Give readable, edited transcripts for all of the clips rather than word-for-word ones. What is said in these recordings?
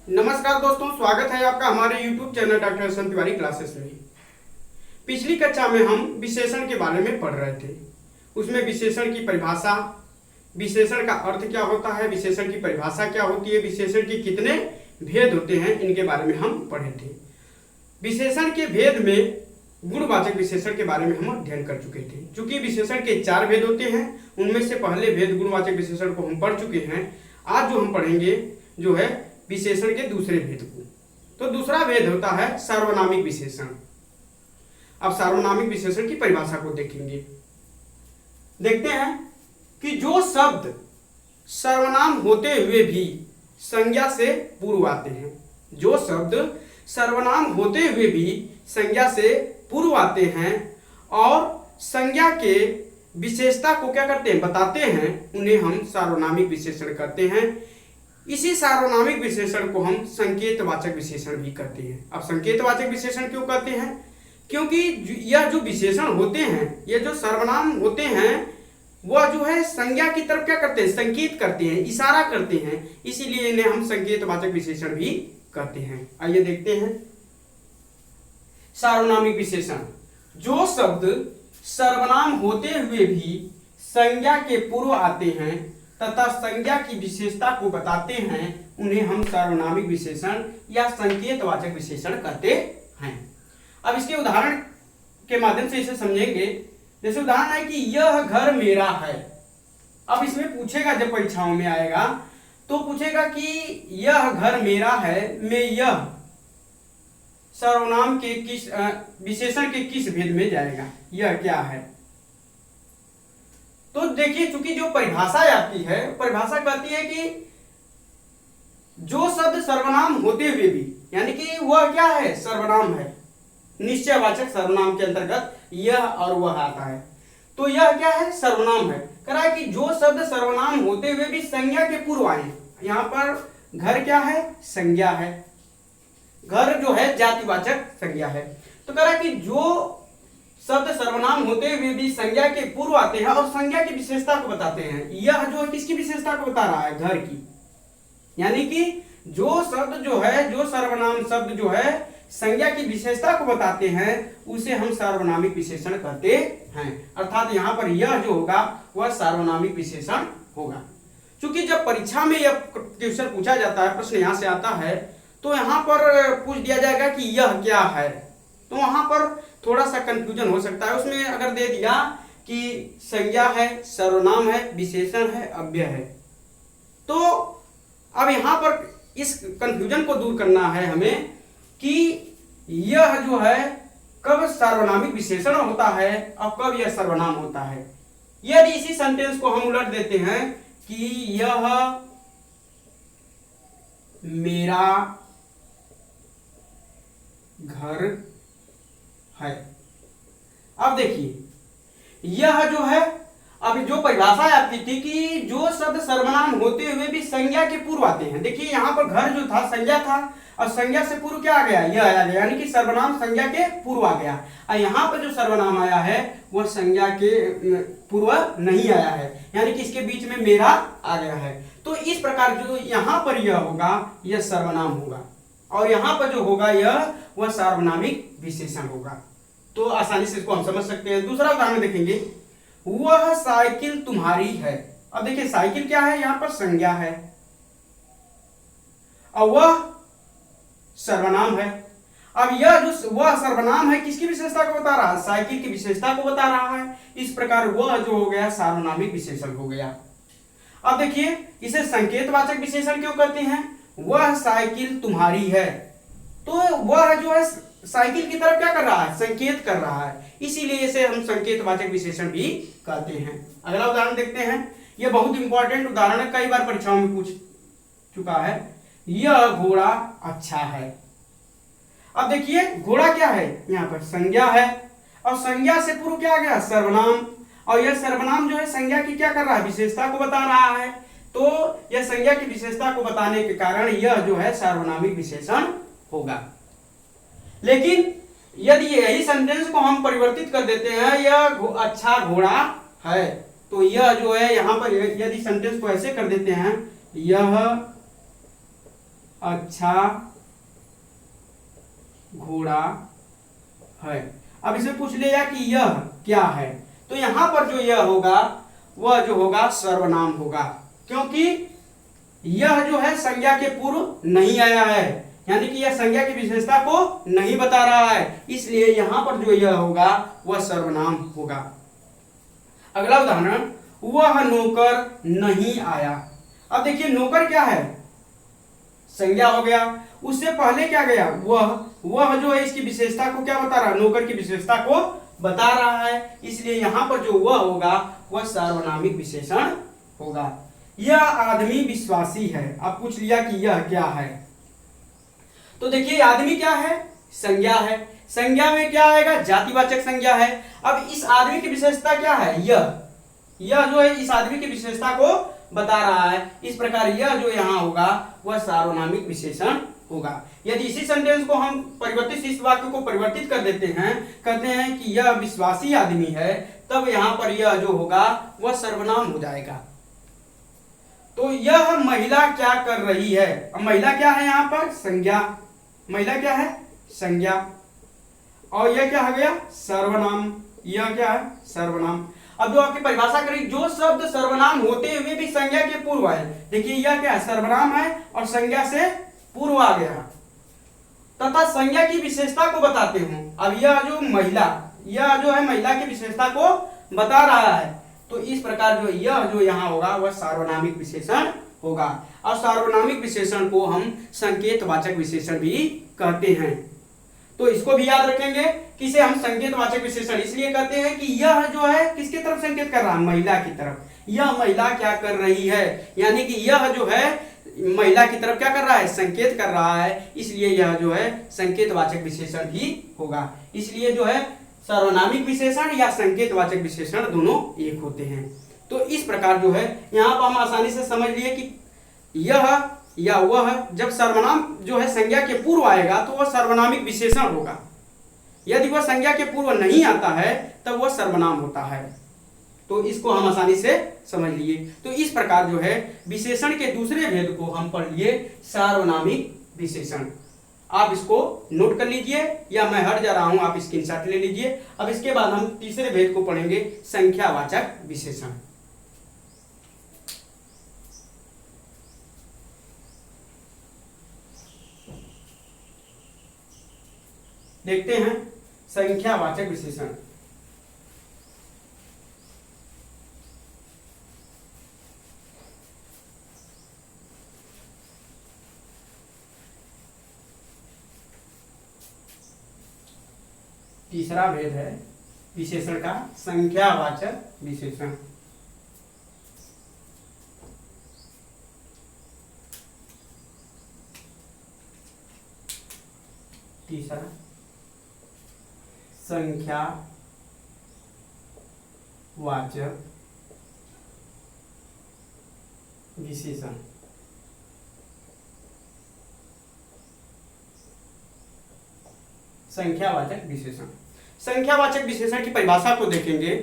नमस्कार दोस्तों, स्वागत है आपका हमारे YouTube channel doctor Hasan Tiwari classes में। पिछली कक्षा में हम विशेषण के बारे में पढ़ रहे थे। उसमें विशेषण की परिभाषा, विशेषण का अर्थ क्या होता है, विशेषण की परिभाषा क्या होती है, विशेषण के कितने भेद होते हैं, इनके बारे में हम पढ़े थे। विशेषण के भेद में गुणवाचक विशेषण के बारे में हम अध्ययन कर चुके थे। चूंकि विशेषण के 4 भेद होते हैं, उनमें से पहले भेद गुणवाचक विशेषण को हम पढ़ चुके हैं। आज जो हम पढ़ेंगे जो है विशेषण के दूसरे भेद को। तो दूसरा भेद होता है सार्वनामिक विशेषण। अब सार्वनामिक विशेषण की परिभाषा को देखेंगे। देखते हैं कि जो शब्द सर्वनाम होते हुए भी संज्ञा से पूर्व आते हैं, जो शब्द सर्वनाम होते हुए भी संज्ञा से पूर्व आते हैं और संज्ञा के विशेषता को क्या करते हैं, बताते हैं, उन्हें हम सार्वनामिक विशेषण कहते हैं। इसी सार्वनामिक विशेषण को हम संकेतवाचक विशेषण भी कहते हैं। अब संकेतवाचक विशेषण क्यों कहते हैं? क्योंकि यह जो विशेषण होते हैं, ये जो सर्वनाम होते हैं, वह जो है संज्ञा की तरफ क्या करते हैं, संकेत करते हैं, इशारा करते हैं, इसीलिए इन्हें हम संकेतवाचक विशेषण भी कहते हैं। आइए देखते हैं सार्वनामिक विशेषण। जो शब्द सर्वनाम होते हुए भी संज्ञा के पूर्व आते हैं तथा संज्ञा की विशेषता को बताते हैं, उन्हें हम सार्वनामिक विशेषण या संकेतवाचक विशेषण कहते हैं। अब इसके उदाहरण के माध्यम से इसे समझेंगे। जैसे उदाहरण है कि यह घर मेरा है। अब इसमें पूछेगा, जब परीक्षाओं में आएगा तो पूछेगा कि यह घर मेरा है में यह सर्वनाम के किस विशेषण के किस भेद में जाएगा, यह क्या है। तो देखिए, चूंकि जो परिभाषा आती है, परिभाषा कहती है कि जो शब्द सर्वनाम होते हुए भी, यानी कि वह क्या है, सर्वनाम है, निश्चयवाचक सर्वनाम के अंतर्गत यह और वह आता है। तो यह क्या है, सर्वनाम है। कह रहा है कि जो शब्द सर्वनाम होते हुए भी संज्ञा के पूर्व आए। यहां पर घर क्या है, संज्ञा है। घर जो है जातिवाचक संज्ञा है। तो कह रहा है कि जो शब्द सर्वनाम होते हुए भी संज्ञा के पूर्व आते हैं और संज्ञा की विशेषता को बताते हैं, यह जो है किसकी विशेषता को बता रहा है, घर की। यानी कि जो शब्द जो है, जो सर्वनाम शब्द जो है संज्ञा की विशेषता को बताते हैं, उसे हम सार्वनामिक विशेषण कहते हैं। अर्थात यहाँ पर यह जो होगा वह सार्वनामिक विशेषण होगा। क्योंकि जब परीक्षा में यह क्वेश्चन पूछा जाता है, प्रश्न यहाँ से आता है, तो यहाँ पर पूछ दिया जाएगा कि यह क्या है, तो वहां पर थोड़ा सा कंफ्यूजन हो सकता है। उसमें अगर दे दिया कि संज्ञा है, सर्वनाम है, विशेषण है, अव्यय है, तो अब यहां पर इस कंफ्यूजन को दूर करना है हमें कि यह जो है कब सर्वनामिक विशेषण होता है और कब यह सर्वनाम होता है। यदि इसी सेंटेंस को हम उलट देते हैं कि यह मेरा घर है। अब देखिए, यह जो है, अभी जो परिभाषा आती थी कि जो शब्द सर्वनाम होते हुए भी संज्ञा के पूर्व आते हैं। देखिए यहाँ पर घर जो था संज्ञा था और संज्ञा से पूर्व क्या आ गया, यह आ गया, यानी कि सर्वनाम संज्ञा के पूर्व आ गया। और यहाँ पर जो सर्वनाम आया है वह संज्ञा के पूर्व नहीं आया है, यानी कि इसके बीच में मेरा आ गया है। तो इस प्रकार जो यहाँ पर यह होगा, यह सर्वनाम होगा, और यहाँ पर जो होगा यह वह सार्वनामिक विशेषण होगा। तो आसानी से इसको हम समझ सकते हैं। दूसरा उदाहरण देखेंगे, वह साइकिल तुम्हारी है। अब देखिए, साइकिल क्या है, यहाँ पर संज्ञा है और वह सर्वनाम है। अब यह जो वह सर्वनाम है किसकी विशेषता को बता रहा है, साइकिल की विशेषता को बता रहा है। इस प्रकार वह जो हो गया सार्वनामिक विशेषण हो गया। अब देखिए, इसे संकेतवाचक विशेषण क्यों कहते हैं, वह साइकिल तुम्हारी है, तो वह जो है साइकिल की तरफ क्या कर रहा है, संकेत कर रहा है, इसीलिए इसे हम संकेतवाचक विशेषण भी कहते हैं। अगला उदाहरण देखते हैं। यह बहुत इंपॉर्टेंट उदाहरण है, कई बार परीक्षाओं में पूछ चुका है। यह घोड़ा अच्छा है। अब देखिए, घोड़ा क्या है, यहाँ पर संज्ञा है और संज्ञा से पूर्व क्या आ गया, सर्वनाम, और यह सर्वनाम जो है संज्ञा की क्या कर रहा है, विशेषता को बता रहा है। तो यह संज्ञा की विशेषता को बताने के कारण यह जो है सार्वनामिक विशेषण होगा। लेकिन यदि यही सेंटेंस को हम परिवर्तित कर देते हैं, यह अच्छा घोड़ा है, तो यह जो है यहाँ पर यदि सेंटेंस को ऐसे कर देते हैं, यह अच्छा घोड़ा है। अब इसे पूछ लिया कि यह क्या है, तो यहां पर जो यह होगा वह जो होगा सर्वनाम होगा, क्योंकि यह जो है संज्ञा के पूर्व नहीं आया है, यानी कि यह संज्ञा की विशेषता को नहीं बता रहा है, इसलिए यहां पर जो यह होगा वह सर्वनाम होगा। अगला उदाहरण, वह नौकर नहीं आया। अब देखिए नौकर क्या है, संज्ञा हो गया, उससे पहले क्या गया, वह जो है इसकी विशेषता को क्या बता रहा है, नौकर की विशेषता को बता रहा है, इसलिए यहां पर जो वह होगा वह सार्वनामिक विशेषण होगा। यह आदमी विश्वासी है। अब पूछ लिया कि यह क्या है, तो देखिए आदमी क्या है, संज्ञा है, संज्ञा में क्या आएगा, जातिवाचक संज्ञा है। अब इस आदमी की विशेषता क्या है, यह जो है इस आदमी की विशेषता को बता रहा है, इस प्रकार यह जो यहाँ होगा वह सार्वनामिक विशेषण होगा। यदि इसी सेंटेंस को हम परिवर्तित, इस वाक्य को परिवर्तित कर देते हैं, कहते हैं कि यह विश्वासी आदमी है, तब यहाँ पर यह जो होगा वह सर्वनाम हो जाएगा। तो यह महिला क्या कर रही है, अब महिला क्या है यहाँ पर, संज्ञा, महिला क्या है, संज्ञा, और यह क्या हो गया, सर्वनाम, यह क्या है, सर्वनाम। अब जो आपकी परिभाषा करी, जो शब्द सर्वनाम होते हुए भी संज्ञा के पूर्व आए, देखिए यह क्या है, सर्वनाम है और संज्ञा से पूर्व आ गया तथा संज्ञा की विशेषता को बताते हो। अब यह जो महिला, यह जो है महिला की विशेषता को बता रहा है, तो इस प्रकार जो यह जो यहाँ होगा वह सार्वनामिक विशेषण होगा। और सार्वनामिक विशेषण को हम संकेतवाचक विशेषण भी कहते हैं, तो इसको भी याद रखेंगे कि इसे हम संकेतवाचक विशेषण इसलिए कहते हैं कि यह जो है किसकी तरफ संकेत कर रहा है, महिला की तरफ। यह महिला क्या कर रही है, यानी कि यह जो है महिला की तरफ क्या कर रहा है, संकेत कर रहा है, इसलिए यह जो है संकेतवाचक विशेषण भी होगा। इसलिए जो है सार्वनामिक विशेषण या संकेतवाचक विशेषण दोनों एक होते हैं। तो इस प्रकार जो है यहाँ पर हम आसानी से समझ लिए कि यह या वह जब सर्वनाम जो है संज्ञा के पूर्व आएगा तो वह सर्वनामिक विशेषण होगा, यदि वह संज्ञा के पूर्व नहीं आता है तब वह सर्वनाम होता है। तो इसको हम आसानी से समझ लिए। तो इस प्रकार जो है विशेषण के दूसरे भेद को हम पढ़ लिए सार्वनामिक विशेषण। आप इसको नोट कर लीजिए या मैं हट जा रहा हूं, आप स्क्रीनशॉट ले लीजिए। अब इसके बाद हम तीसरे भेद को पढ़ेंगे संख्यावाचक विशेषण। देखते हैं संख्यावाचक विशेषण। तीसरा भेद है विशेषण का संख्यावाचक विशेषण। तीसरा संख्यावाचक विशेषण। संख्यावाचक विशेषण, संख्यावाचक विशेषण की परिभाषा को देखेंगे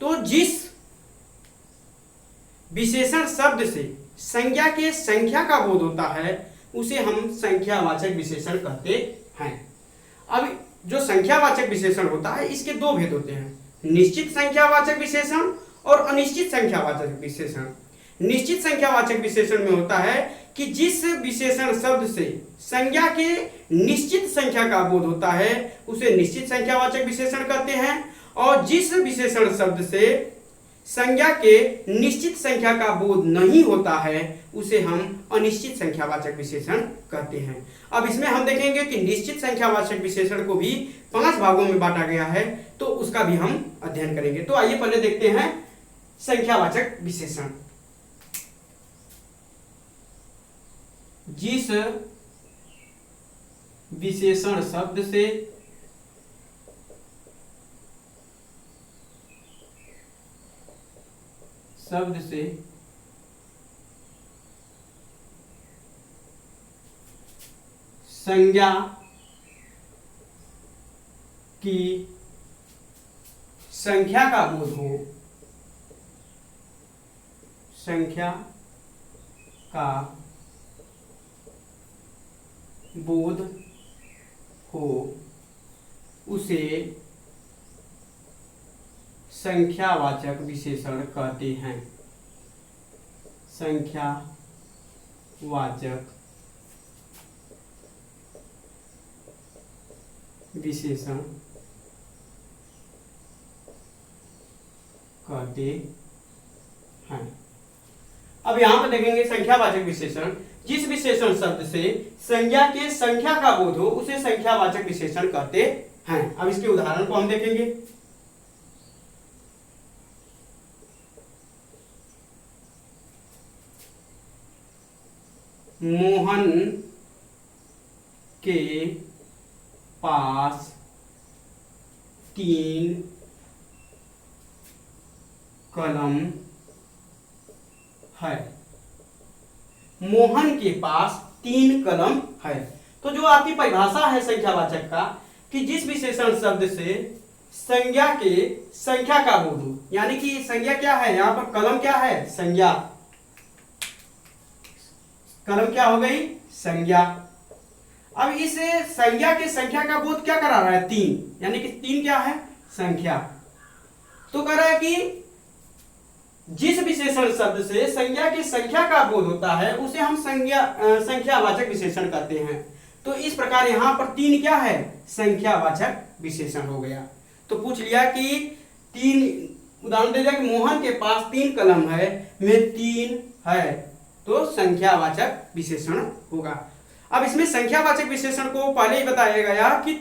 तो जिस विशेषण शब्द से संज्ञा के संख्या का बोध होता है उसे हम संख्यावाचक विशेषण कहते हैं। अब जो संख्यावाचक विशेषण होता है इसके दो भेद होते हैं, निश्चित संख्यावाचक विशेषण और अनिश्चित संख्यावाचक विशेषण। निश्चित संख्यावाचक विशेषण में होता है कि जिस विशेषण शब्द से संज्ञा के निश्चित संख्या का बोध होता है उसे निश्चित संख्यावाचक विशेषण कहते हैं, और जिस विशेषण शब्द से संज्ञा के निश्चित संख्या का बोध नहीं होता है उसे हम अनिश्चित संख्यावाचक विशेषण कहते हैं। अब इसमें हम देखेंगे कि निश्चित संख्यावाचक विशेषण को भी 5 भागों में बांटा गया है, तो उसका भी हम अध्ययन करेंगे। तो आइए पहले देखते हैं संख्यावाचक विशेषण। जिस विशेषण शब्द से संज्ञा की संख्या का बोध हो, संख्या का बोध हो उसे संख्यावाचक विशेषण कहते हैं। संख्यावाचक विशेषण कहते हैं। अब यहां पर देखेंगे संख्यावाचक विशेषण, जिस विशेषण शब्द से संज्ञा के संख्या का बोध हो उसे संख्यावाचक विशेषण कहते हैं। अब इसके उदाहरण को हम देखेंगे। मोहन के पास 3 कलम है। मोहन के पास 3 कलम है। तो जो आपकी परिभाषा है संख्यावाचक का, कि जिस विशेषण शब्द से संज्ञा के संख्या का बोध हो, यानी कि संज्ञा क्या है, यहां पर कलम क्या है, संज्ञा। कलम क्या हो गई, संज्ञा। अब इस संज्ञा के संख्या का बोध क्या करा रहा है, 3, यानी कि 3 क्या है, संख्या। तो कह रहा है कि जिस विशेषण शब्द से संज्ञा की संख्या का बोध होता है उसे हम संख्यावाचक विशेषण कहते हैं। तो इस प्रकार यहां पर 3 क्या है, संख्यावाचक विशेषण हो गया। तो पूछ लिया कि 3 उदाहरण दे दिया कि मोहन के पास 3 कलम है, में 3 है, तो संख्यावाचक विशेषण होगा। अब इसमें संख्यावाचक विशेषण को पहले ही बताया गया कि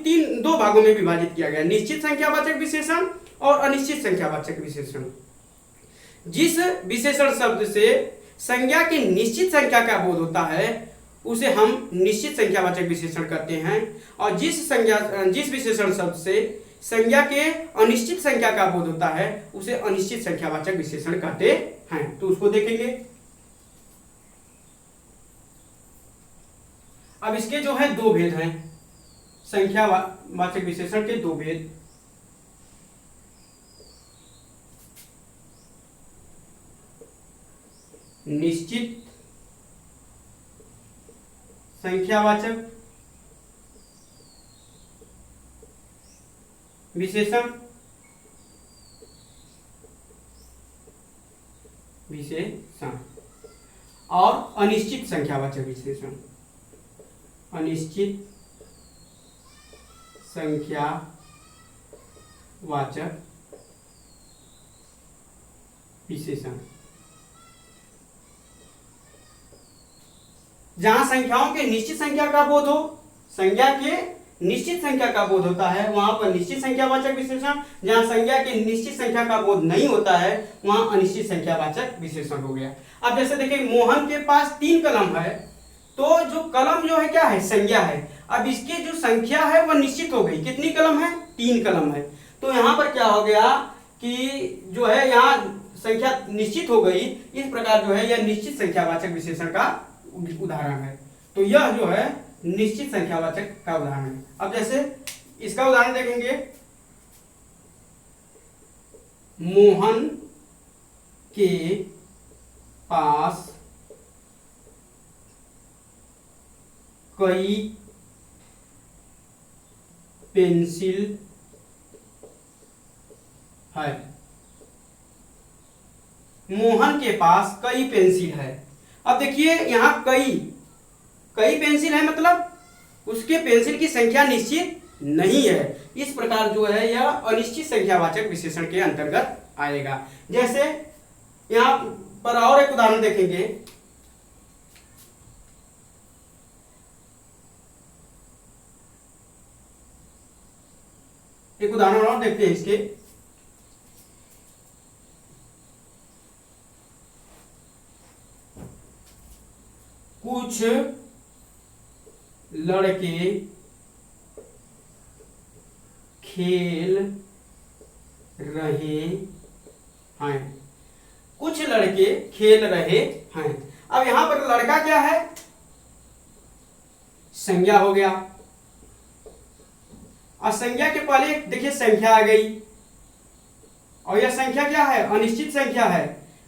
2 भागों में विभाजित किया गया, निश्चित संख्यावाचक विशेषण और अनिश्चित संख्यावाचक विशेषण। जिस विशेषण शब्द से संज्ञा की निश्चित संख्या का बोध होता है उसे हम निश्चित संख्यावाचक विशेषण कहते हैं, और जिस विशेषण शब्द से संज्ञा के अनिश्चित संख्या का बोध होता है उसे अनिश्चित संख्यावाचक विशेषण कहते हैं। तो उसको देखेंगे। अब इसके जो है 2 भेद हैं, संख्यावाचक विशेषण के 2 भेद। निश्चित संख्यावाचक विशेषण और अनिश्चित संख्यावाचक विशेषण। अनिश्चित संख्यावाचक विशेषण, जहां संख्याओं के निश्चित संख्या का बोध हो, संज्ञा के निश्चित संख्या का बोध होता है वहां पर निश्चित संख्यावाचक विशेषण, जहां संज्ञा के निश्चित संख्या का बोध नहीं होता है वहां अनिश्चित संख्यावाचक विशेषण हो गया। अब जैसे देखिए मोहन के पास 3 कलम है, तो जो कलम जो है क्या है, संज्ञा है। अब इसकी जो संख्या है वह निश्चित हो गई, कितनी कलम है, 3 कलम है। तो यहाँ पर क्या हो गया कि जो है यहाँ संख्या निश्चित हो गई। इस प्रकार जो है यह निश्चित संख्यावाचक विशेषण का उदाहरण है। तो यह जो है निश्चित संख्यावाचक का उदाहरण है। अब जैसे इसका उदाहरण देखेंगे, मोहन के पास कई पेंसिल है। मोहन के पास कई पेंसिल है। अब देखिए यहां कई पेंसिल है, मतलब उसके पेंसिल की संख्या निश्चित नहीं है। इस प्रकार जो है यह अनिश्चित संख्यावाचक विशेषण के अंतर्गत आएगा। जैसे यहां पर और एक उदाहरण देखेंगे, एक उदाहरण और देखते हैं इसके। कुछ लड़के खेल रहे हैं। कुछ लड़के खेल रहे हैं। अब यहां पर लड़का क्या है, संज्ञा हो गया, और संज्ञा के पहले देखिए संख्या आ गई, और यह संख्या क्या है, अनिश्चित संख्या है।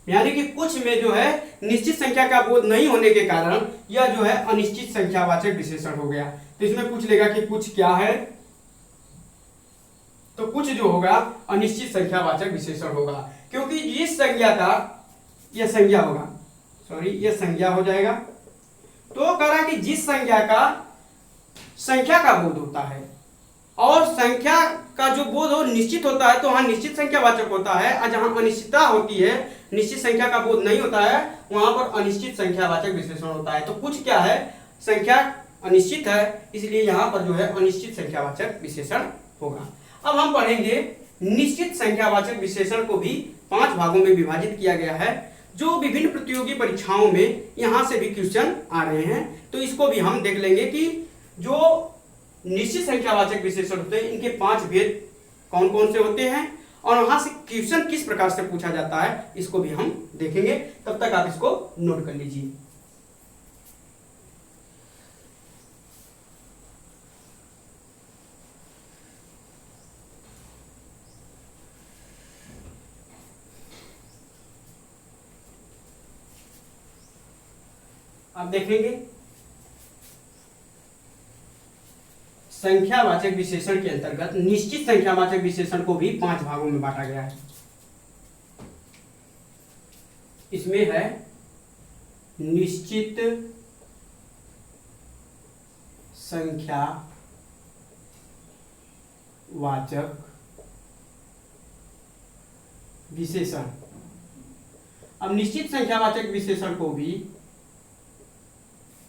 यानी कि कुछ में जो है निश्चित संख्या का बोध नहीं होने के कारण यह जो है अनिश्चित संख्यावाचक विशेषण हो गया। तो इसमें पूछ लेगा कि कुछ क्या है, तो कुछ जो होगा अनिश्चित संख्यावाचक विशेषण होगा, क्योंकि जिस संज्ञा का यह संज्ञा होगा, सॉरी यह संज्ञा हो जाएगा। तो कह रहा है कि जिस संज्ञा का संख्या का बोध होता है और संख्या का जो बोध हो निश्चित होता है, तो वहां निश्चित संख्यावाचक होता है, और जहां अनिश्चितता होती है, निश्चित संख्या का बोध नहीं होता है, वहां पर अनिश्चित संख्यावाचक विशेषण होता है। तो कुछ क्या है, संख्या अनिश्चित है, इसलिए यहां पर जो है अनिश्चित संख्यावाचक विशेषण होगा। अब हम पढ़ेंगे निश्चित संख्यावाचक विशेषण को भी 5 भागों में विभाजित किया गया है, जो विभिन्न प्रतियोगी परीक्षाओं में यहां से भी क्वेश्चन आ रहे हैं। तो इसको भी हम देख लेंगे कि जो निश्चित संख्यावाचक विशेषण होते हैं इनके 5 भेद कौन कौन से होते हैं और वहां से क्वेश्चन किस प्रकार से पूछा जाता है, इसको भी हम देखेंगे। तब तक आप इसको नोट कर लीजिए। अब देखेंगे संख्यावाचक विशेषण के अंतर्गत निश्चित संख्यावाचक विशेषण को भी 5 भागों में बांटा गया है। इसमें है निश्चित संख्यावाचक विशेषण। अब निश्चित संख्यावाचक विशेषण को भी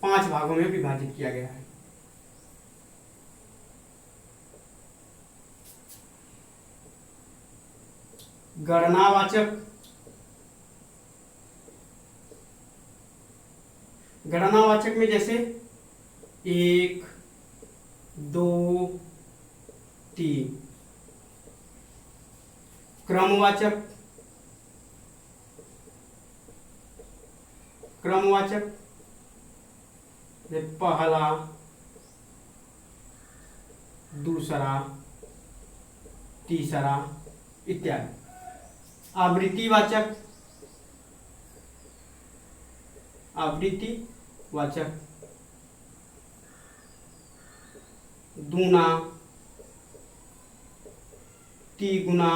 5 भागों में विभाजित किया गया है। गणनावाचक, गणनावाचक में जैसे 1, 2, 3। क्रमवाचक, क्रमवाचक पहला, दूसरा, तीसरा इत्यादि। आवृत्तिवाचक, आवृत्तिवाचक दूना, तिगुना,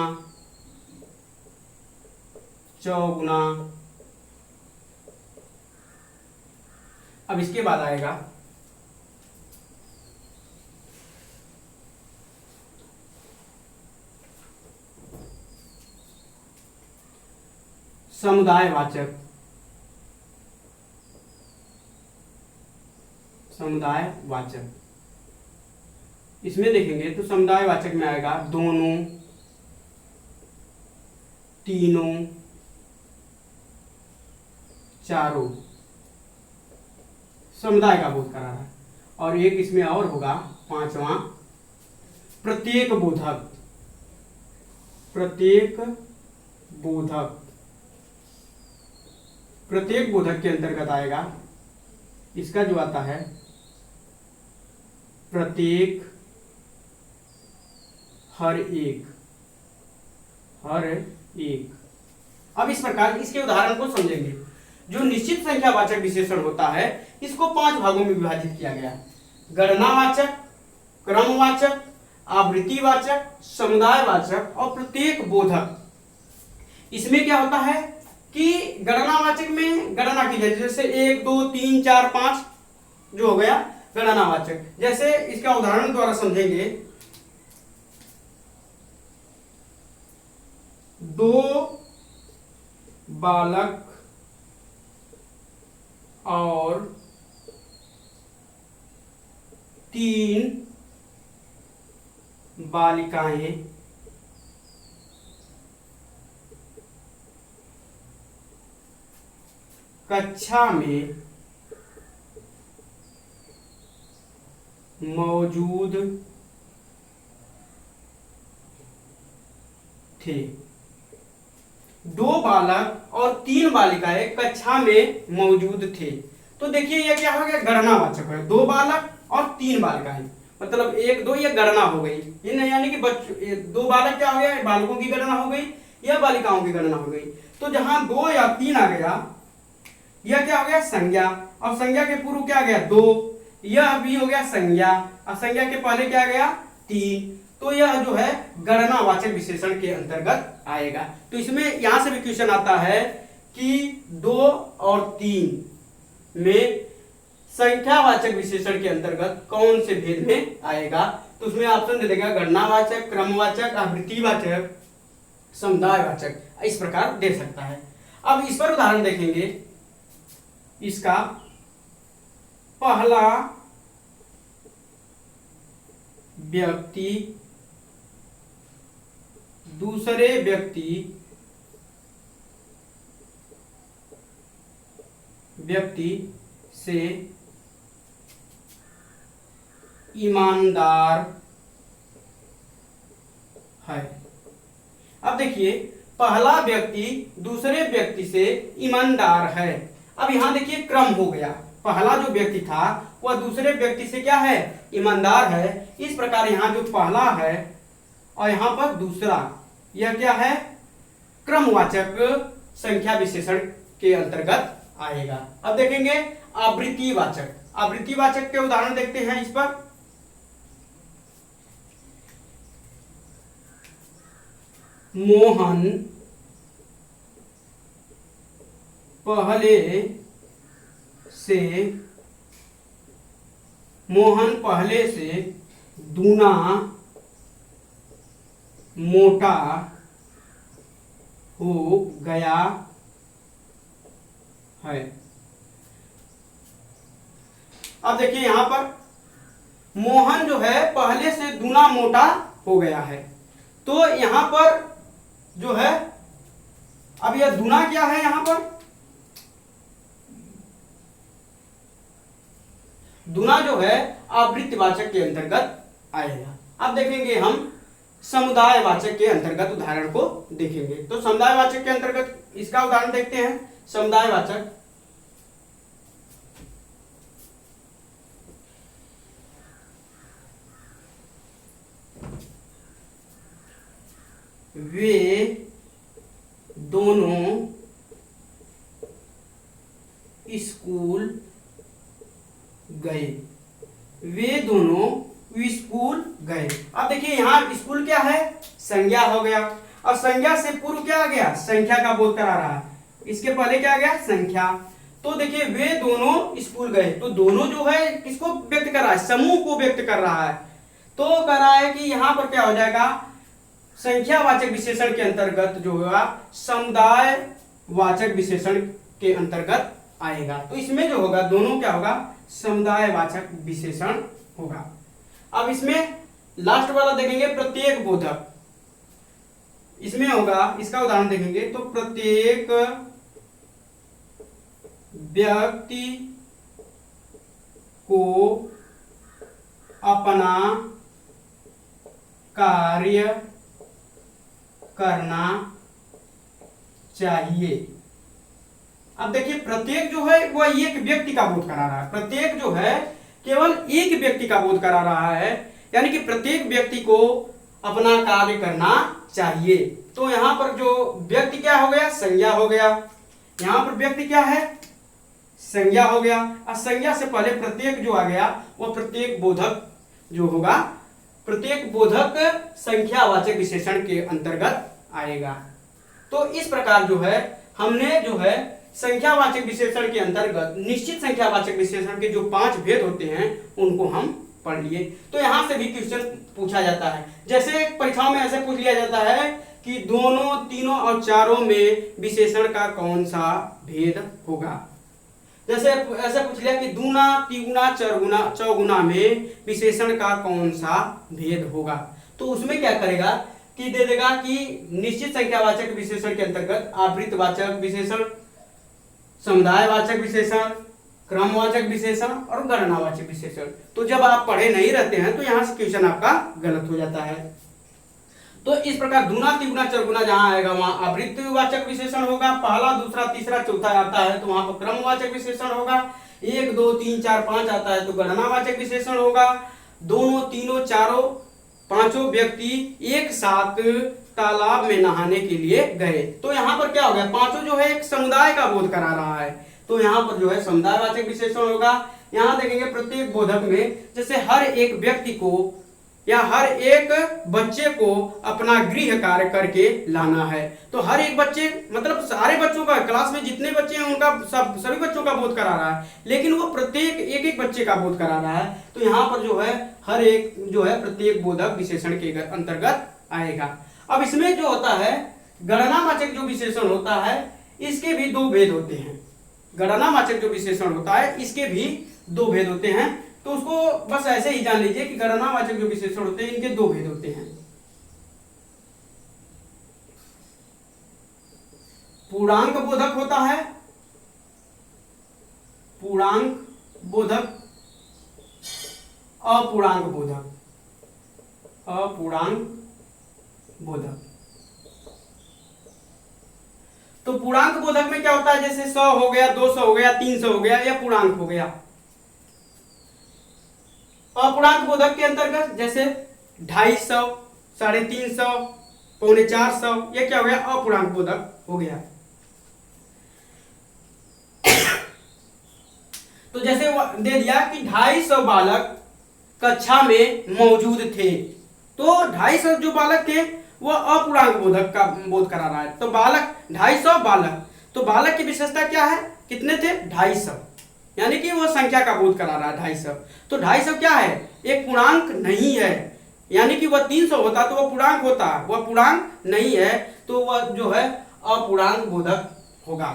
चौगुना। अब इसके बाद आएगा समुदायवाचक, समुदायवाचक। इसमें देखेंगे तो समुदायवाचक में आएगा दोनों, तीनों, चारों। समुदाय का बोध करा रहा है। और एक इसमें और होगा 5वां प्रत्येक बोधक, प्रत्येक बोधक। प्रत्येक बोधक के अंतर्गत आएगा इसका जो आता है प्रत्येक, हर एक, हर एक। अब इस प्रकार इसके उदाहरण को समझेंगे। जो निश्चित संख्यावाचक विशेषण होता है इसको 5 भागों में विभाजित किया गया है। गणनावाचक, क्रमवाचक, आवृत्तिवाचक, समुदायवाचक और प्रत्येक बोधक। इसमें क्या होता है कि गणनावाचक में गणना की जाती है, जैसे 1, 2, 3, 4, 5 जो हो गया गणनावाचक। जैसे इसका उदाहरण द्वारा समझेंगे, 2 बालक और 3 बालिकाएं कक्षा में मौजूद थे। 2 बालक और 3 बालिकाएं कक्षा में मौजूद थे। तो देखिए ये क्या हो गया, गणनावाचक है। 2 बालक और 3 बालिकाएं, मतलब 1, 2 ये गणना हो गई। ये नहीं यानी कि 2 बालक क्या हो गया, बालकों की गणना हो गई या बालिकाओं की गणना हो गई। तो जहां 2 या 3 आ गया, यह क्या हो गया संज्ञा। अब संज्ञा के पूर्व क्या आ गया 2, यह भी हो गया संज्ञा। अब संज्ञा के पहले क्या आ गया 3, तो यह जो है गणनावाचक विशेषण के अंतर्गत आएगा। तो इसमें यहां से भी क्वेश्चन आता है कि 2 और 3 में संख्यावाचक विशेषण के अंतर्गत कौन से भेद में आएगा। तो उसमें ऑप्शन दे देगा गणनावाचक, क्रमवाचक, आवृत्तिवाचक, समुदायवाचक, इस प्रकार दे सकता है। अब इस पर उदाहरण देखेंगे। इसका पहला व्यक्ति दूसरे व्यक्ति से ईमानदार है। अब देखिए पहला व्यक्ति दूसरे व्यक्ति से ईमानदार है। अब यहां देखिए क्रम हो गया, पहला जो व्यक्ति था वह दूसरे व्यक्ति से क्या है ईमानदार है। इस प्रकार यहां जो पहला है और यहां पर दूसरा, यह क्या है क्रमवाचक संख्या विशेषण के अंतर्गत आएगा। अब देखेंगे आवृत्तिवाचक। आवृत्तिवाचक के उदाहरण देखते हैं इस पर। मोहन पहले से दूना मोटा हो गया है। अब देखिए यहां पर मोहन जो है पहले से दूना मोटा हो गया है। तो यहां पर जो है, अब यह दूना क्या है यहां पर, दूना जो है आवृत्तिवाचक के अंतर्गत आएगा। अब देखेंगे हम समुदायवाचक के अंतर्गत उदाहरण को देखेंगे। तो समुदायवाचक के अंतर्गत इसका उदाहरण देखते हैं। समुदायवाचक वे दोनों स्कूल गए। वे दोनों स्कूल गए। अब देखिए यहां स्कूल क्या है संज्ञा हो गया, और संज्ञा से पूर्व क्या आ गया संख्या का बोध करा रहा है। इसके पहले क्या आ गया संख्या। तो देखिए वे दोनों स्कूल गए, तो दोनों जो है किसको व्यक्त कर रहा है समूह को व्यक्त कर रहा है। तो कह रहा है कि यहां पर क्या हो जाएगा संख्यावाचक विशेषण के अंतर्गत जो होगा समुदायवाचक विशेषण के अंतर्गत आएगा। तो इसमें जो होगा दोनों क्या होगा समुदायवाचक विशेषण होगा। अब इसमें लास्ट वाला देखेंगे प्रत्येक बोधक। इसमें होगा, इसका उदाहरण देखेंगे तो प्रत्येक व्यक्ति को अपना कार्य करना चाहिए। अब देखिए प्रत्येक जो है वह एक व्यक्ति का बोध करा रहा है। प्रत्येक जो है केवल एक व्यक्ति का बोध करा रहा है, यानी कि प्रत्येक व्यक्ति को अपना कार्य करना चाहिए। तो यहां पर जो व्यक्ति क्या हो गया संज्ञा हो गया, यहां पर व्यक्ति क्या है संज्ञा हो गया, और संज्ञा से पहले प्रत्येक जो आ गया वह प्रत्येक बोधक जो होगा प्रत्येक बोधक संख्यावाचक विशेषण के अंतर्गत आएगा। तो इस प्रकार जो है हमने जो है संख्यावाचक विशेषण के अंतर्गत निश्चित संख्यावाचक विशेषण के जो 5 भेद होते हैं उनको हम पढ़ लिए। तो यहां से भी क्वेश्चन पूछा जाता है, जैसे परीक्षाओं में ऐसे पूछ लिया जाता है कि दोनों, तीनों और चारों में विशेषण का कौन सा भेद होगा। जैसे ऐसे पूछ लिया कि दूना, तिगुना, चौगुना में विशेषण का कौन सा भेद होगा। तो उसमें क्या करेगा कि दे देगा कि निश्चित संख्यावाचक विशेषण के अंतर्गत आवृत्तिवाचक विशेषण, समुदायवाचक विशेषण, क्रमवाचक विशेषण और गणनावाचक विशेषण। तो जब आप पढ़े नहीं रहते हैं तो यहां से क्वेश्चन आपका गलत हो जाता है। तो इस प्रकार दूना, तिगुना, चौगुना जहां आएगा वहां आवृत्तिवाचक विशेषण होगा, पहला, दूसरा, तीसरा, चौथा आता है तो वहां पर क्रमवाचक विशेषण होगा, 1, 2, 3, 4, 5 आता है तो गणनावाचक विशेषण होगा। दोनों, तीनों, चारों, पांचों व्यक्ति एक साथ तालाब में नहाने के लिए गए। तो यहाँ पर क्या हो गया, पांचों जो है एक समुदाय का बोध करा रहा है, तो यहाँ पर जो है समुदायवाचक विशेषण होगा। यहाँ देखेंगे प्रत्येक बोधक में जैसे हर एक व्यक्ति को या हर एक बच्चे को अपना गृह कार्य करके लाना है। तो हर एक बच्चे मतलब सारे बच्चों का, क्लास में जितने बच्चे हैं उनका सभी बच्चों का बोध करा रहा है, लेकिन वो प्रत्येक एक एक बच्चे का बोध करा रहा है। तो यहाँ पर जो है हर एक जो है प्रत्येक बोधक विशेषण के अंतर्गत आएगा। अब इसमें जो होता है गणनावाचक जो विशेषण होता है, इसके भी दो भेद होते हैं। गणनावाचक जो विशेषण होता है इसके भी दो भेद होते हैं। तो उसको बस ऐसे ही जान लीजिए कि गणनावाचक जो विशेषण होते हैं इनके दो भेद होते हैं। पूर्णांक बोधक होता है, पूर्णांक बोधक, अपूर्णांक बोधक, अपूर्णांक बोधक। तो पूर्णांक बोधक में क्या होता है, जैसे 100 हो गया, 200 हो गया, 300 हो गया, यह पूर्णांक हो गया। अपूर्णांक बोधक के अंतर्गत जैसे 250, 350, 450, यह क्या हो गया, अपूर्णांक बोधक हो गया। तो जैसे वो दे दिया कि 250 बालक कक्षा में मौजूद थे, तो 250 जो बालक थे वो अपूर्णांक बोधक का बोध करा रहा है। तो बालक 250 बालक, तो बालक की विशेषता क्या है, कितने थे, 250, यानी कि वो संख्या का बोध करा रहा है 250। तो 250 क्या है, एक पूर्णांक नहीं है, यानी कि वह 300 होता तो वह पूर्णांक होता, वह पूर्णांक नहीं है, तो वह जो है अपूर्णांक बोधक होगा।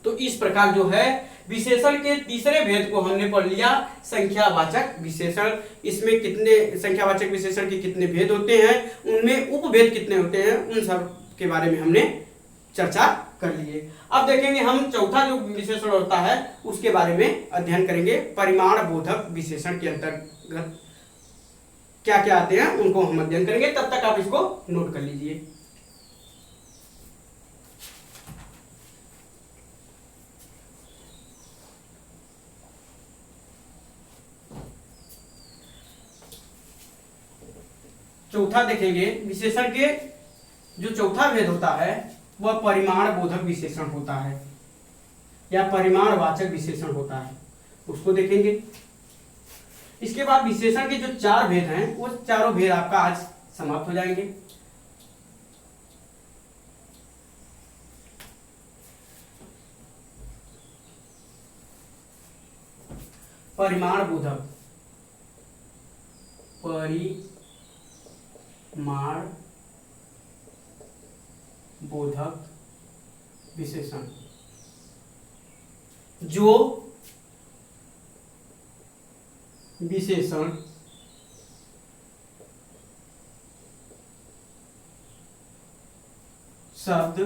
तो इस प्रकार जो है विशेषण के तीसरे भेद को हमने पढ़ लिया, संख्यावाचक विशेषण। इसमें कितने संख्यावाचक विशेषण के कितने भेद होते हैं, उनमें उपभेद कितने होते हैं, उन सब के बारे में हमने चर्चा कर लिए। अब देखेंगे हम चौथा जो विशेषण होता है उसके बारे में अध्ययन करेंगे। परिमाण बोधक विशेषण के अंतर्गत क्या क्या आते हैं उनको हम अध्ययन करेंगे, तब तक आप इसको नोट कर लीजिए। चौथा देखेंगे विशेषण के जो चौथा भेद होता है वह परिमाण बोधक विशेषण होता है या परिमाणवाचक विशेषण होता है, उसको देखेंगे। इसके बाद विशेषण के जो 4 भेद हैं वो चारों भेद आपका आज समाप्त हो जाएंगे। परिमाण बोधक, परिमाण बोधक विशेषण, जो विशेषण शब्द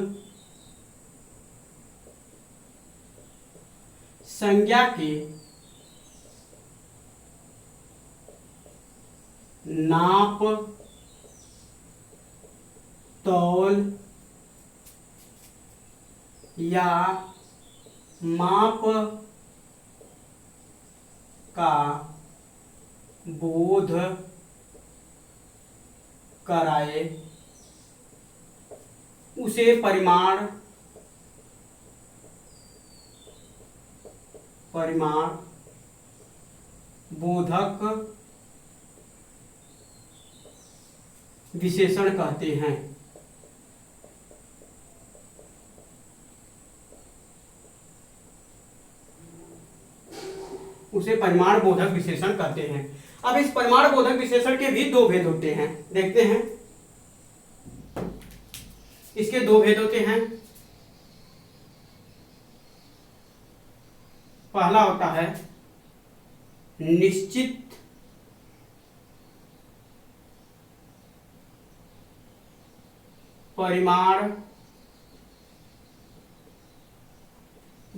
संज्ञा के नाप, तौल या माप का बोध कराए उसे परिमाण बोधक विशेषण कहते हैं। उसे परिमाण बोधक विशेषण कहते हैं। अब इस परिमाण बोधक विशेषण के भी 2 भेद होते हैं, देखते हैं। इसके 2 भेद होते हैं। पहला होता है निश्चित परिमाण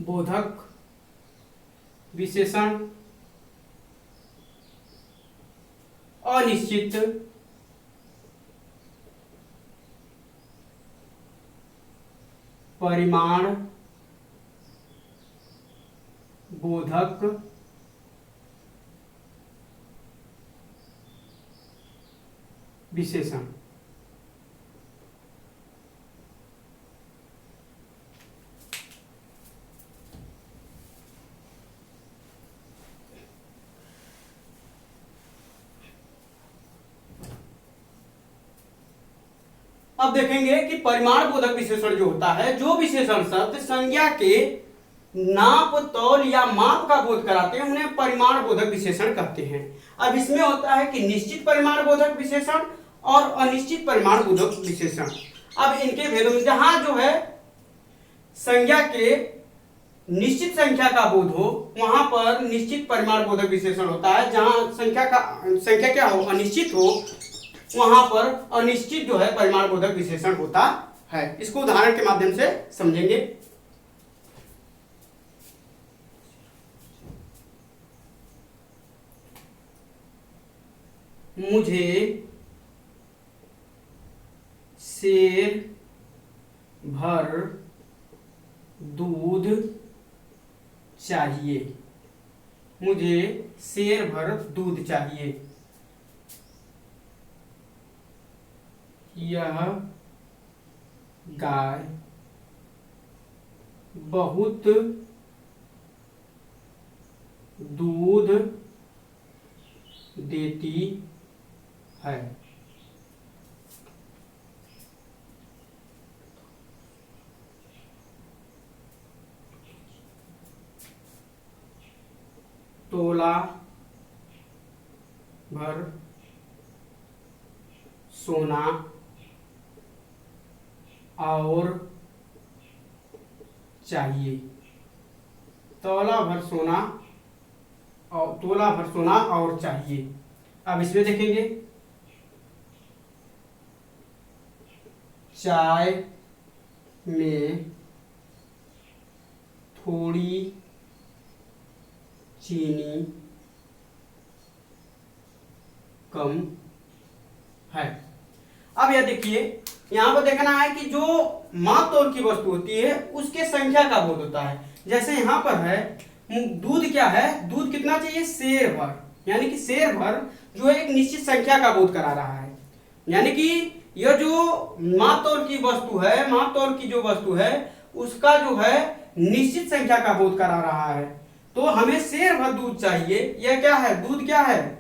बोधक विशेषण, अनिश्चित परिमाण बोधक विशेषण। अब देखेंगे कि परिमाण बोधक विशेषण जो होता है, जो विशेषण शब्द संज्ञा के नाप तौल या माप का बोध कराते हैं उन्हें परिमाण बोधक विशेषण कहते हैं। अब इसमें होता है कि निश्चित परिमाण बोधक विशेषण और अनिश्चित परिमाण बोधक विशेषण। अब इनके भेदों में जहां जो है संज्ञा के निश्चित संख्या का बोध हो वहां पर निश्चित परिमाण बोधक विशेषण होता है, जहां संख्या क्या हो अनिश्चित हो वहां पर अनिश्चित जो है परिमाण बोधक विशेषण होता है। इसको उदाहरण के माध्यम से समझेंगे। मुझे सेर भर दूध चाहिए। मुझे सेर भर दूध चाहिए। यह गाय बहुत दूध देती है। तोला भर सोना और चाहिए। तोला भर सोना और चाहिए। अब इसमें देखेंगे चाय में थोड़ी चीनी कम है। अब यह देखिए यहां पर देखना है कि जो माप तौल की वस्तु होती है उसके संख्या का बोध होता है। जैसे यहां पर है दूध क्या है, दूध कितना चाहिए सेर भर, यानी कि सेर भर जो है एक निश्चित संख्या का बोध करा रहा है। यानी कि यह जो माप तौल की वस्तु है, माप तौल की जो वस्तु है उसका जो है निश्चित संख्या का बोध करा रहा है। तो हमें सेर भर दूध चाहिए। यह क्या है, दूध क्या है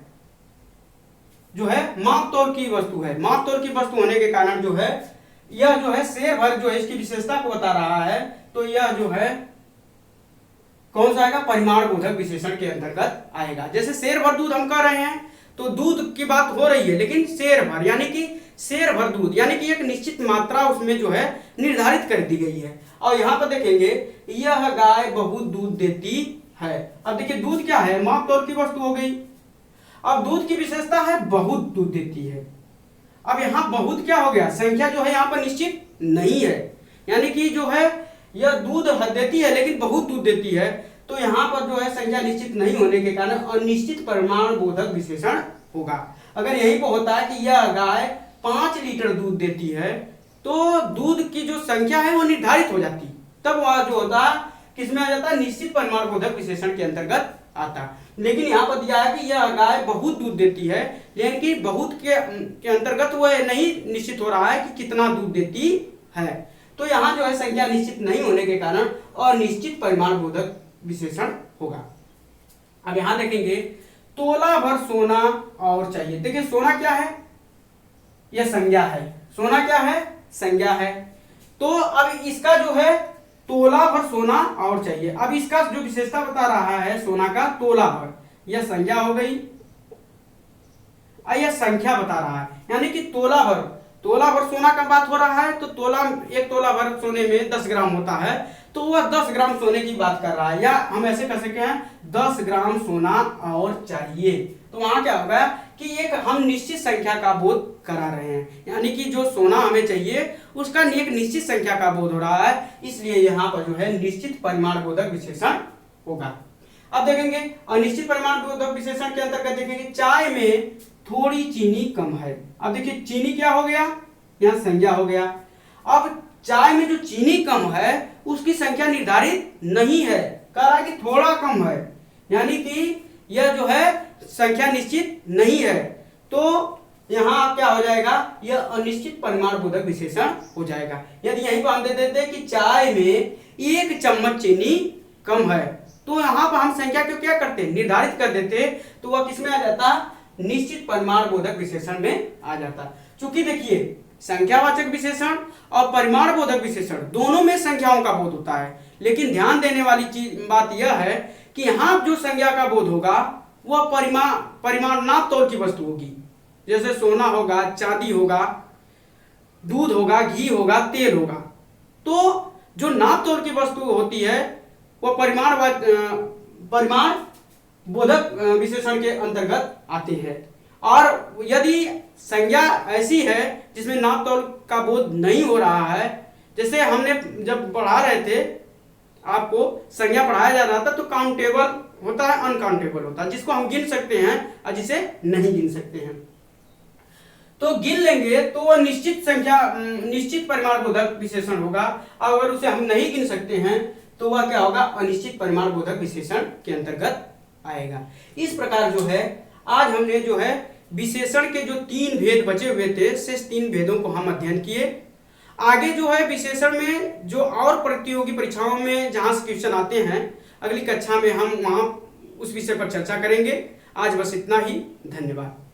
जो है माप तौल की वस्तु है। माप तौल की वस्तु होने के कारण जो है यह जो है सेर भर जो है इसकी विशेषता को बता रहा है। तो यह जो है कौन सा आएगा, परिमाण बोधक विशेषण के अंतर्गत आएगा। जैसे सेर भर दूध हम कह रहे हैं तो दूध की बात हो रही है, लेकिन सेर भर यानी कि सेर भर दूध यानी कि एक निश्चित मात्रा उसमें जो है निर्धारित कर दी गई है। और यहाँ पर देखेंगे यह गाय बहुत दूध देती है। अब देखिए दूध क्या है, माप तौल की वस्तु हो गई। अब दूध की विशेषता है बहुत दूध देती है। अब यहाँ बहुत क्या हो गया, संख्या जो है यहाँ पर निश्चित नहीं है, यानी कि जो है यह दूध देती है लेकिन बहुत दूध देती है। तो यहाँ पर जो है संख्या निश्चित नहीं होने के कारण अनिश्चित परिमाण बोधक विशेषण होगा। अगर यहीं पर होता है कि यह गाय 5 लीटर दूध देती है तो दूध की जो संख्या है वो निर्धारित हो जाती, तब वह जो होता किसमें आ जाता, निश्चित परिमाण बोधक विशेषण के अंतर्गत आता। लेकिन यहाँ पर दिया है कि यह गाय बहुत दूध देती है, लेकिन कि बहुत के अंतर्गत वह नहीं निश्चित हो रहा है कि कितना दूध देती है। तो यहाँ जो है संख्या निश्चित नहीं होने के कारण अनिश्चित परिमाण बोधक विशेषण होगा। अब यहाँ देखेंगे तोला भर सोना और चाहिए। देखिए सोना क्या है, यह संज्ञा है। सोना क्या है, संज्ञा है। तो अब इसका जो है तोला भर सोना और चाहिए। अब इसका जो विशेषता बता रहा है सोना का तोला भर, यह संज्ञा हो गई, यह संख्या बता रहा है। यानी कि तोला भर सोना का बात हो रहा है। तो एक तोला भर सोने में 10 ग्राम होता है, तो वह 10 ग्राम सोने की बात कर रहा है। या हम ऐसे कह सकते हैं 10 ग्राम सोना और चाहिए। तो वहां क्या होगा कि एक हम निश्चित संख्या का बोध करा रहे हैं, यानी कि जो सोना हमें चाहिए उसका एक निश्चित संख्या का बोध हो रहा है, इसलिए यहाँ पर जो है निश्चित परिमाण बोधक विशेषण होगा। अब देखेंगे अनिश्चित परिमाण बोधक विशेषण के अंतर्गत देखेंगे चाय में थोड़ी चीनी कम है। अब देखिए चीनी क्या हो गया, यहाँ संज्ञा हो गया। अब चाय में जो चीनी कम है उसकी संख्या निर्धारित नहीं है, कह रहा है कि थोड़ा कम है, यानी कि यह जो है संख्या निश्चित नहीं है। तो यहाँ क्या हो जाएगा, यह अनिश्चित परिमाण बोधक विशेषण हो जाएगा। यदि यहीं पर हम दे देते कि चाय में 1 चम्मच चीनी कम है, तो यहाँ पर हम संख्या को क्या करते, निर्धारित कर देते, तो वह किसमें आ जाता, निश्चित परिमाण बोधक विशेषण में आ जाता। चूंकि देखिए संख्यावाचक विशेषण और परिमाण बोधक विशेषण दोनों में संख्याओं का बोध होता है, लेकिन ध्यान देने वाली बात यह है कि यहाँ जो संज्ञा का बोध होगा वह परिमाण नाप तौल की वस्तु होगी। जैसे सोना होगा, चांदी होगा, दूध होगा, घी होगा, तेल होगा। तो जो नाप तौल की वस्तु होती है वह परिमाण बोधक विशेषण के अंतर्गत आते हैं। और यदि संज्ञा ऐसी है जिसमें नाप तौल का बोध नहीं हो रहा है, जैसे हमने जब पढ़ा रहे थे आपको संज्ञा पढ़ाया जा रहा था, तो काउंटेबल होता है, अनकाउंटेबल होता है, जिसको हम गिन सकते हैं और जिसे नहीं गिन सकते हैं। तो गिन लेंगे तो वह निश्चित परिमाण बोधक विशेषण होगा। अगर उसे हम नहीं गिन सकते हैं तो वह क्या होगा, अनिश्चित परिमाण बोधक विशेषण के अंतर्गत आएगा। इस प्रकार जो है आज हमने जो है विशेषण के जो 3 भेद बचे हुए थे, शेष 3 भेदों को हम अध्ययन किए। आगे जो है विशेषण में जो और प्रतियोगी परीक्षाओं में जहां से क्वेश्चन आते हैं, अगली कक्षा में हम वहां उस विषय पर चर्चा करेंगे। आज बस इतना ही, धन्यवाद।